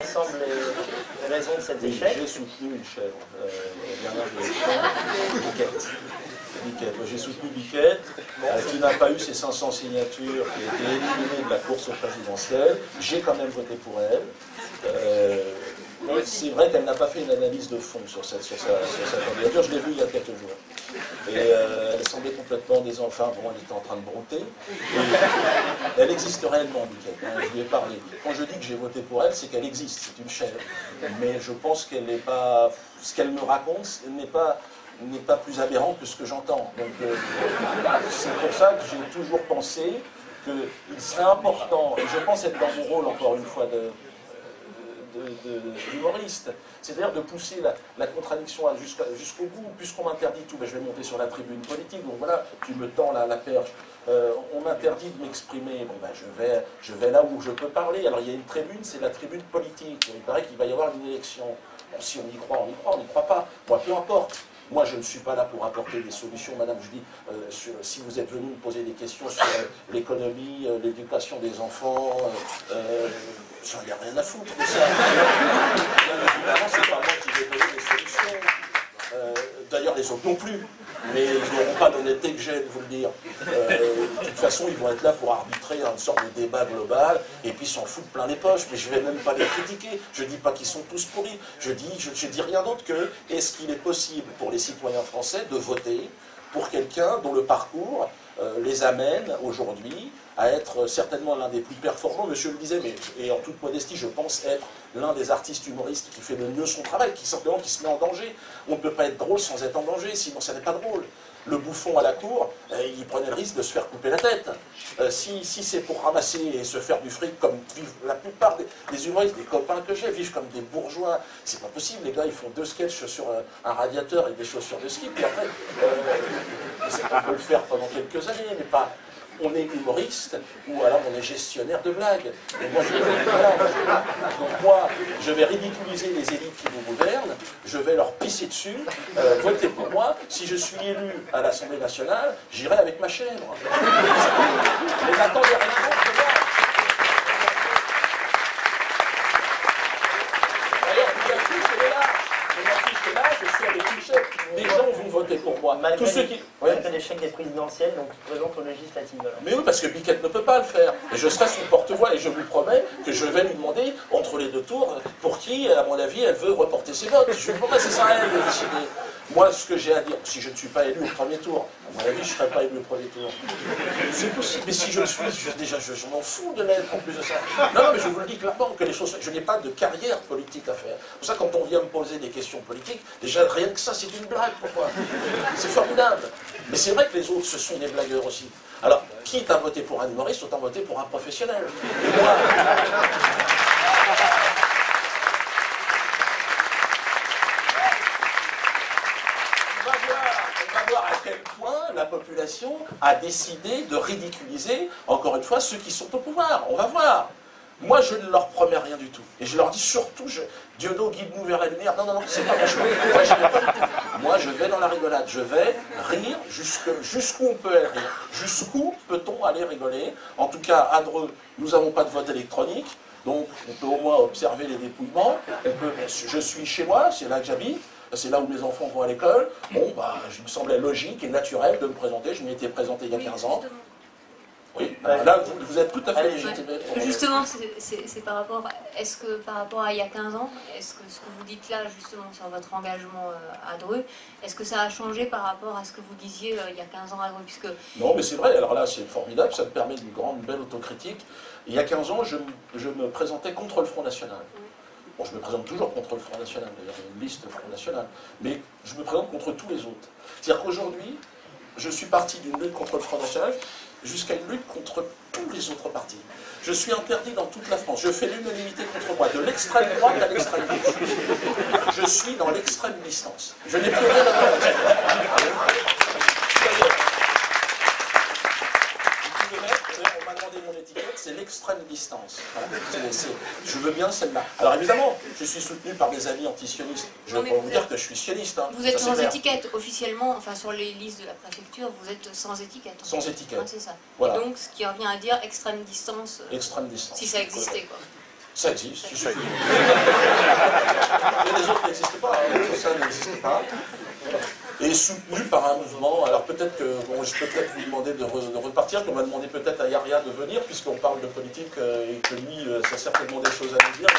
semblent les raisons de cet échec? J'ai soutenu une chèvre, Biquette. J'ai soutenu Biquette, qui n'a pas eu ses 500 signatures, qui a été éliminée de la course présidentielle. J'ai quand même voté pour elle. C'est vrai qu'elle n'a pas fait une analyse de fond sur sa candidature. Je l'ai vue il y a quelques jours. Et elle semblait complètement enfin, bon, elle était en train de brouter. Elle existe réellement, Biquette. Hein, je lui ai parlé. Quand je dis que j'ai voté pour elle, c'est qu'elle existe. C'est une chèvre. Mais je pense qu'elle n'est pas. Ce qu'elle me raconte n'est pas plus aberrant que ce que j'entends. Donc c'est pour ça que j'ai toujours pensé qu'il serait important, et je pense être dans mon rôle, encore une fois, d'humoriste, c'est-à-dire de pousser la contradiction jusqu'au bout. Puisqu'on m'interdit tout, ben je vais monter sur la tribune politique, donc voilà, tu me tends la perche. On m'interdit de m'exprimer, bon ben je vais là où je peux parler. Alors il y a une tribune, c'est la tribune politique. Il paraît qu'il va y avoir une élection. Bon, si on y croit, on y croit, on n'y croit pas. Moi, peu importe. Moi, je ne suis pas là pour apporter des solutions, madame. Je dis, si vous êtes venu me poser des questions sur l'économie, l'éducation des enfants, j'en ai rien à foutre de ça. Bien évidemment, c'est pas moi qui vais donner des solutions. D'ailleurs, les autres non plus. Mais ils n'auront pas l'honnêteté que j'ai de vous le dire. De toute façon, ils vont être là pour arbitrer une sorte de débat global, et puis s'en foutent plein les poches. Mais je ne vais même pas les critiquer. Je ne dis pas qu'ils sont tous pourris. Je dis rien d'autre que, est-ce qu'il est possible pour les citoyens français de voter pour quelqu'un dont le parcours les amène aujourd'hui à être certainement l'un des plus performants, monsieur le disait, mais, et en toute modestie, je pense être l'un des artistes humoristes qui fait le mieux son travail, qui simplement qui se met en danger. On ne peut pas être drôle sans être en danger, sinon ça n'est pas drôle. Le bouffon à la cour, il prenait le risque de se faire couper la tête. Si c'est pour ramasser et se faire du fric, comme vivent la plupart des humoristes, des copains que j'ai, vivent comme des bourgeois, c'est pas possible. Les gars, ils font 2 sketchs sur un radiateur et des chaussures de ski, puis après, on peut le faire pendant quelques années, mais pas... On est humoriste, ou alors on est gestionnaire de blagues. Et moi, donc moi, je vais ridiculiser les élites qui vous gouvernent, je vais leur pisser dessus, votez pour moi. Si je suis élu à l'Assemblée nationale, j'irai avec ma chèvre. Mais n'attendez rien d'autre que moi. D'ailleurs, mon affiche est là, je suis avec une chèvre. Les gens vont voter pour moi. Malgré tous ceux qui... l'échec des présidentielles, donc tu présentes aux législatives. Alors. Mais oui, parce que Biquette ne peut pas le faire. Et je serai son porte-voix, et je vous promets que je vais lui demander, entre les 2 tours, pour qui, à mon avis, elle veut reporter ses votes. Je ne sais pas si c'est à elle de décider. Moi, ce que j'ai à dire, si je ne suis pas élu au premier tour, à mon avis, je ne serai pas élu au premier tour. C'est possible, mais si je le suis, je m'en fous de l'être en plus de ça. Non, mais je vous le dis clairement, que les choses, je n'ai pas de carrière politique à faire. C'est pour ça, quand on vient me poser des questions politiques, déjà, rien que ça, c'est une blague pour moi. C'est formidable. Mais c'est vrai que les autres, ce sont des blagueurs aussi. Alors, quitte à voter pour un humoriste, autant voter pour un professionnel. Et moi, on va voir à quel point la population a décidé de ridiculiser, encore une fois, ceux qui sont au pouvoir. On va voir. Moi, je ne leur promets rien du tout. Et je leur dis surtout, Dieudo, guide-nous vers la lumière. Non, c'est pas mon choix. Moi, je vais dans la rigolade. Je vais rire jusqu'où on peut aller rire. Jusqu'où peut-on aller rigoler? En tout cas, à Dreux, nous n'avons pas de vote électronique. Donc, on peut au moins observer les dépouillements. Je suis chez moi, c'est là que j'habite. C'est là où mes enfants vont à l'école. Bon, il me semblait logique et naturel de me présenter. Je m'y étais présenté il y a 15 ans. Oui, là, vous êtes tout à fait légitime. Justement, c'est par rapport, est-ce que par rapport à il y a 15 ans, est-ce que ce que vous dites là, justement, sur votre engagement à Dreux, est-ce que ça a changé par rapport à ce que vous disiez il y a 15 ans à Dreux, puisque... Non, mais c'est vrai, alors là, c'est formidable, ça me permet une grande, belle autocritique. Il y a 15 ans, je me présentais contre le Front National. Bon, je me présente toujours contre le Front National, d'ailleurs, il y a une liste Front National, mais je me présente contre tous les autres. C'est-à-dire qu'aujourd'hui, je suis parti d'une lutte contre le Front National jusqu'à une lutte contre tous les autres partis. Je suis interdit dans toute la France. Je fais l'unanimité contre moi, de l'extrême droite à l'extrême gauche. Je suis dans l'extrême distance. Je n'ai plus rien à voir avec ça. On m'a demandé mon étiquette, c'est l'extrême distance. Voilà. Je veux bien celle-là. Alors évidemment, je suis soutenu par des amis anti-sionistes. Je ne vais pas vous dire que je suis sioniste. Hein. Vous êtes sans étiquette. Officiellement, enfin sur les listes de la préfecture, vous êtes sans étiquette. Sans étiquette. C'est ça. Voilà. Donc, ce qui revient à dire extrême distance. Extrême distance. Si ça existait, quoi. Ça existe, je suis. Mais les autres n'existent pas, tout ça n'existe pas. Et soutenu par un mouvement. Alors peut-être que, bon, je peux peut-être vous demander de repartir, qu'on va demander peut-être à Yaria de venir, puisqu'on parle de politique et que lui, c'est certainement des choses à nous dire.